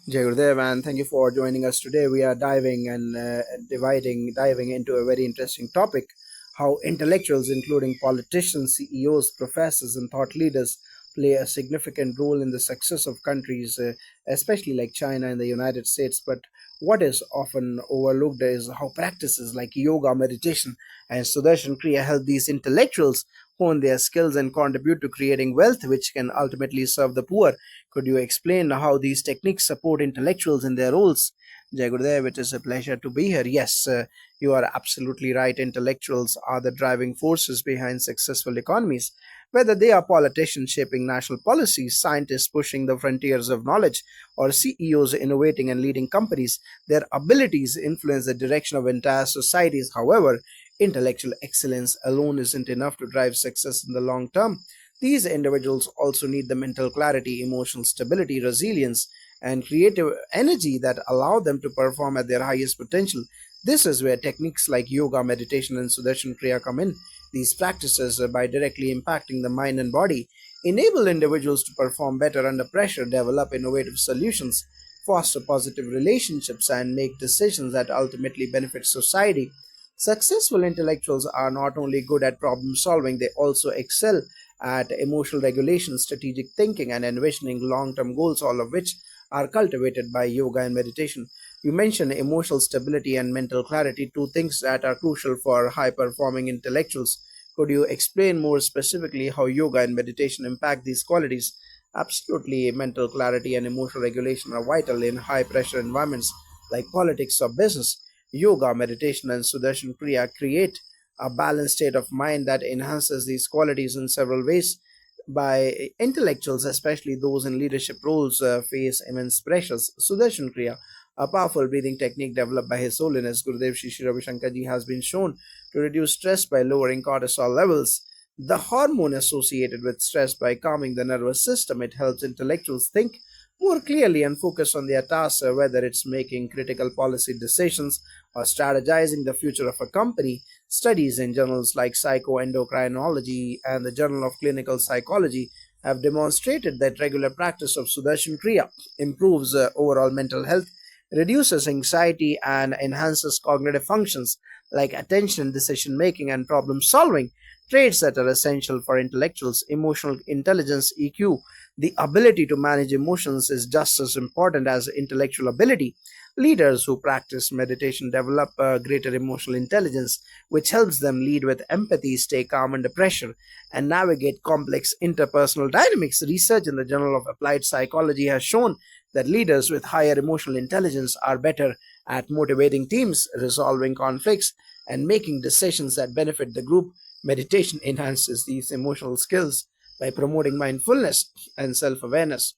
Jai Gurudev, and thank you for joining us today. We are diving into a very interesting topic: how intellectuals, including politicians, CEOs, professors, and thought leaders, play a significant role in the success of countries, especially like China and the United States. But what is often overlooked is how practices like yoga, meditation, and Sudarshan Kriya help these intellectuals hone their skills and contribute to creating wealth, which can ultimately serve the poor. Could you explain how these techniques support intellectuals in their roles? Jai Gurudev, it is a pleasure to be here. Yes, you are absolutely right. Intellectuals are the driving forces behind successful economies. Whether they are politicians shaping national policies, scientists pushing the frontiers of knowledge, or CEOs innovating and leading companies, their abilities influence the direction of entire societies. However, intellectual excellence alone isn't enough to drive success in the long term. These individuals also need the mental clarity, emotional stability, resilience, and creative energy that allow them to perform at their highest potential. This is where techniques like yoga, meditation, and Sudarshan Kriya come in. These practices, by directly impacting the mind and body, enable individuals to perform better under pressure, develop innovative solutions, foster positive relationships, and make decisions that ultimately benefit society. Successful intellectuals are not only good at problem solving, they also excel at emotional regulation, strategic thinking, and envisioning long term goals, all of which are cultivated by yoga and meditation. You mentioned emotional stability and mental clarity, two things that are crucial for high performing intellectuals. Could you explain more specifically how yoga and meditation impact these qualities? Absolutely, mental clarity and emotional regulation are vital in high pressure environments like politics or business. Yoga, meditation, and Sudarshan Kriya create a balanced state of mind that enhances these qualities in several ways. By intellectuals, especially those in leadership roles, face immense pressures. Sudarshan Kriya, a powerful breathing technique developed by His Holiness Gurudev Shri Shri Ravi Shankar Ji, has been shown to reduce stress by lowering cortisol levels, the hormone associated with stress. By calming the nervous system, it helps intellectuals think more clearly and focus on their tasks, whether it's making critical policy decisions or strategizing the future of a company. Studies in journals like Psychoendocrinology and the Journal of Clinical Psychology have demonstrated that regular practice of Sudarshan Kriya improves overall mental health, reduces anxiety, and enhances cognitive functions like attention, decision making, and problem solving. Traits that are essential for intellectuals: emotional intelligence, EQ. The ability to manage emotions is just as important as intellectual ability. Leaders who practice meditation develop greater emotional intelligence, which helps them lead with empathy, stay calm under pressure, and navigate complex interpersonal dynamics. Research in the Journal of Applied Psychology has shown that leaders with higher emotional intelligence are better at motivating teams, resolving conflicts, and making decisions that benefit the group. Meditation enhances these emotional skills by promoting mindfulness and self awareness.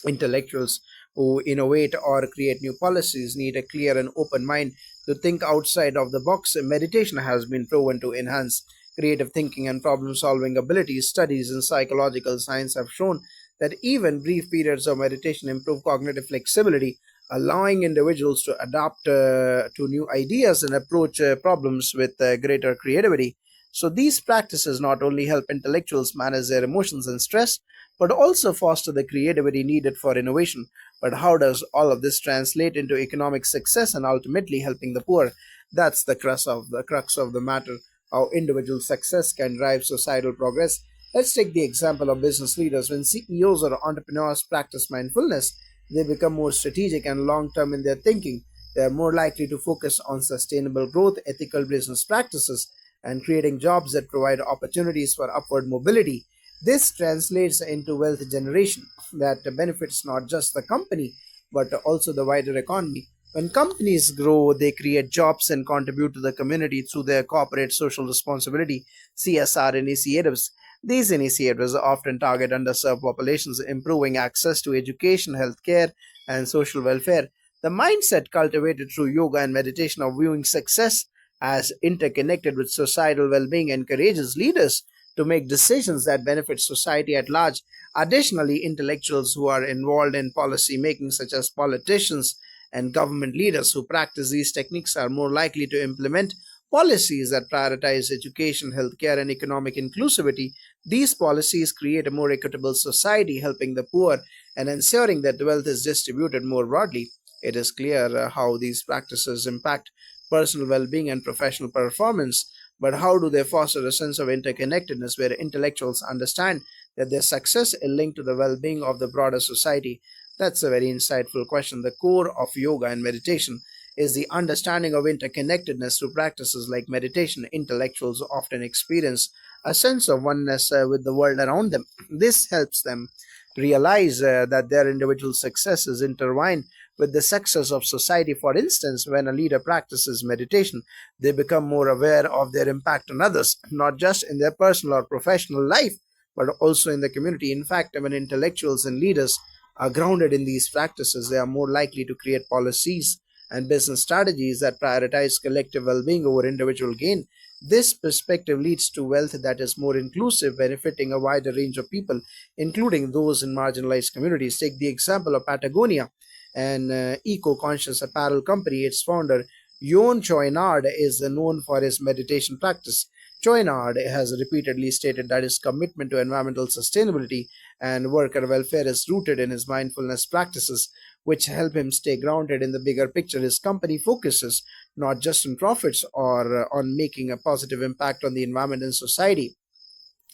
Intellectuals who innovate or create new policies need a clear and open mind to think outside of the box. Meditation has been proven to enhance creative thinking and problem solving abilities. Studies in psychological science have shown that even brief periods of meditation improve cognitive flexibility, allowing individuals to adapt to new ideas and approach problems with greater creativity. So, these practices not only help intellectuals manage their emotions and stress, but also foster the creativity needed for innovation. But how does all of this translate into economic success and ultimately helping the poor? That's the crux of the matter. How individual success can drive societal progress. Let's take the example of business leaders. When CEOs or entrepreneurs practice mindfulness, they become more strategic and long term in their thinking. They are more likely to focus on sustainable growth, ethical business practices, and creating jobs that provide opportunities for upward mobility. This translates into wealth generation that benefits not just the company but also the wider economy. When companies grow, they create jobs and contribute to the community through their corporate social responsibility (CSR) initiatives. These initiatives often target underserved populations, improving access to education, healthcare, and social welfare. The mindset cultivated through yoga and meditation of viewing success as interconnected with societal well being encourages leaders to make decisions that benefit society at large. Additionally, intellectuals who are involved in policy making, such as politicians and government leaders who practice these techniques, are more likely to implement policies that prioritize education, healthcare, and economic inclusivity. These policies create a more equitable society, helping the poor and ensuring that wealth is distributed more broadly. It is clear how these practices impact personal well being and professional performance, but how do they foster a sense of interconnectedness where intellectuals understand that their success is linked to the well being of the broader society? That's a very insightful question. The core of yoga and meditation is the understanding of interconnectedness through practices like meditation. Intellectuals often experience a sense of oneness with the world around them. This helps them realize that their individual success is intertwined with the success of society. For instance, when a leader practices meditation, they become more aware of their impact on others, not just in their personal or professional life, but also in the community. In fact, when intellectuals and leaders are grounded in these practices, they are more likely to create policies and business strategies that prioritize collective well being over individual gain. This perspective leads to wealth that is more inclusive, benefiting a wider range of people, including those in marginalized communities. Take the example of Patagonia, an eco conscious apparel company. Its founder, Yon Choinard, is known for his meditation practice. Choinard has repeatedly stated that his commitment to environmental sustainability and worker welfare is rooted in his mindfulness practices, which help him stay grounded in the bigger picture. His company focuses not just on profits or on making a positive impact on the environment and society,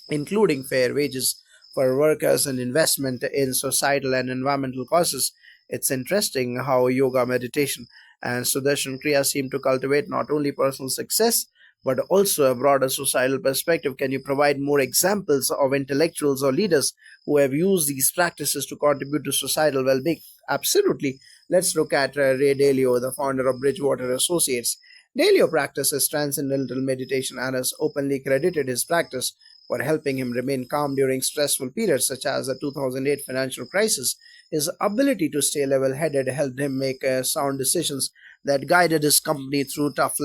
including fair wages for workers and investment in societal and environmental causes. It's interesting how yoga, meditation, and Sudarshan Kriya seem to cultivate not only personal success but also a broader societal perspective. Can you provide more examples of intellectuals or leaders who have used these practices to contribute to societal well being? Absolutely. Let's look at Ray Dalio, the founder of Bridgewater Associates. Dalio practices transcendental meditation and has openly credited his practice for helping him remain calm during stressful periods such as the 2008 financial crisis. His ability to stay level headed helped him make sound decisions that guided his company through tough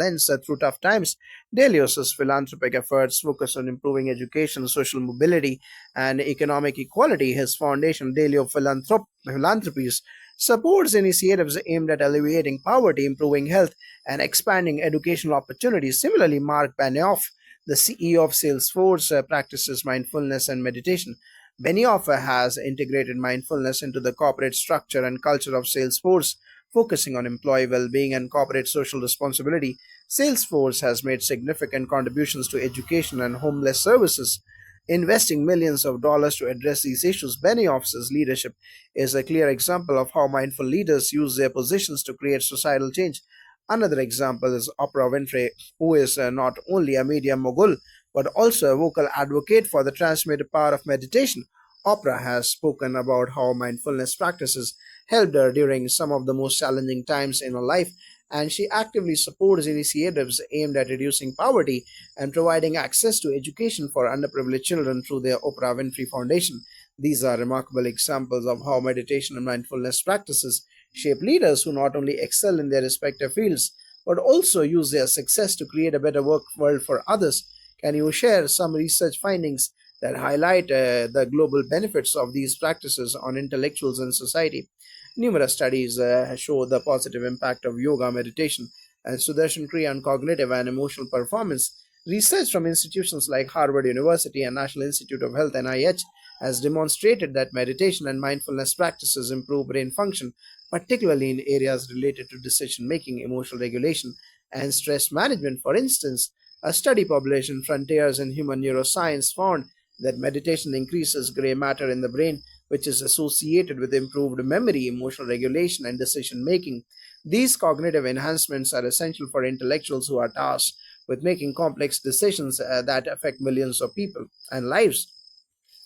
times. Delius's philanthropic efforts focus on improving education, social mobility, and economic equality. His foundation, Philanthropies, supports initiatives aimed at alleviating poverty, improving health, and expanding educational opportunities. Similarly, Mark Benioff, the CEO of Salesforce, practices mindfulness and meditation. Benioff has integrated mindfulness into the corporate structure and culture of Salesforce, focusing on employee well being and corporate social responsibility. Salesforce has made significant contributions to education and homeless services, investing millions of dollars to address these issues. Benioff's leadership is a clear example of how mindful leaders use their positions to create societal change. Another example is Oprah Winfrey, who is not only a media mogul but also a vocal advocate for the transformative power of meditation. Oprah has spoken about how mindfulness practices helped her during some of the most challenging times in her life, and she actively supports initiatives aimed at reducing poverty and providing access to education for underprivileged children through their Oprah Winfrey Foundation. These are remarkable examples of how meditation and mindfulness practices shape leaders who not only excel in their respective fields but also use their success to create a better work world for others. Can you share some research findings that highlight the global benefits of these practices on intellectuals and society? Numerous studies show the positive impact of yoga, meditation, and Sudarshan Kriya on cognitive and emotional performance. Research from institutions like Harvard University and National Institute of Health (NIH) has demonstrated that meditation and mindfulness practices improve brain function, particularly in areas related to decision making, emotional regulation, and stress management. For instance, a study published in Frontiers in Human Neuroscience found that meditation increases gray matter in the brain, which is associated with improved memory, emotional regulation, and decision making. These cognitive enhancements are essential for intellectuals who are tasked with making complex decisions that affect millions of people and lives.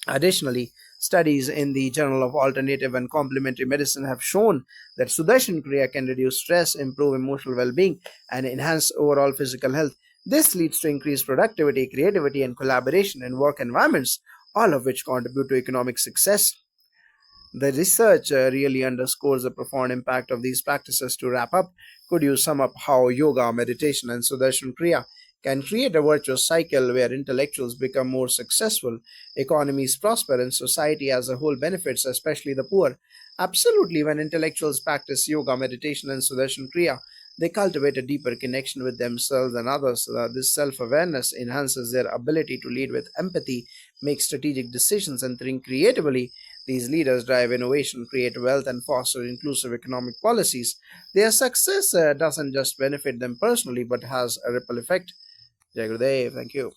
Additionally, studies in the Journal of Alternative and Complementary Medicine have shown that Sudarshan Kriya can reduce stress, improve emotional well being, and enhance overall physical health. This leads to increased productivity, creativity, and collaboration in work environments, all of which contribute to economic success. The research really underscores the profound impact of these practices. To wrap up, could you sum up how yoga, meditation, and Sudarshan Kriya can create a virtuous cycle where intellectuals become more successful, economies prosper, and society as a whole benefits, especially the poor? Absolutely, when intellectuals practice yoga, meditation, and Sudarshan Kriya, they cultivate a deeper connection with themselves and others. This self awareness enhances their ability to lead with empathy, make strategic decisions, and think creatively. These leaders drive innovation, create wealth, and foster inclusive economic policies. Their success doesn't just benefit them personally, but has a ripple effect. Jai Gurudev. Thank you.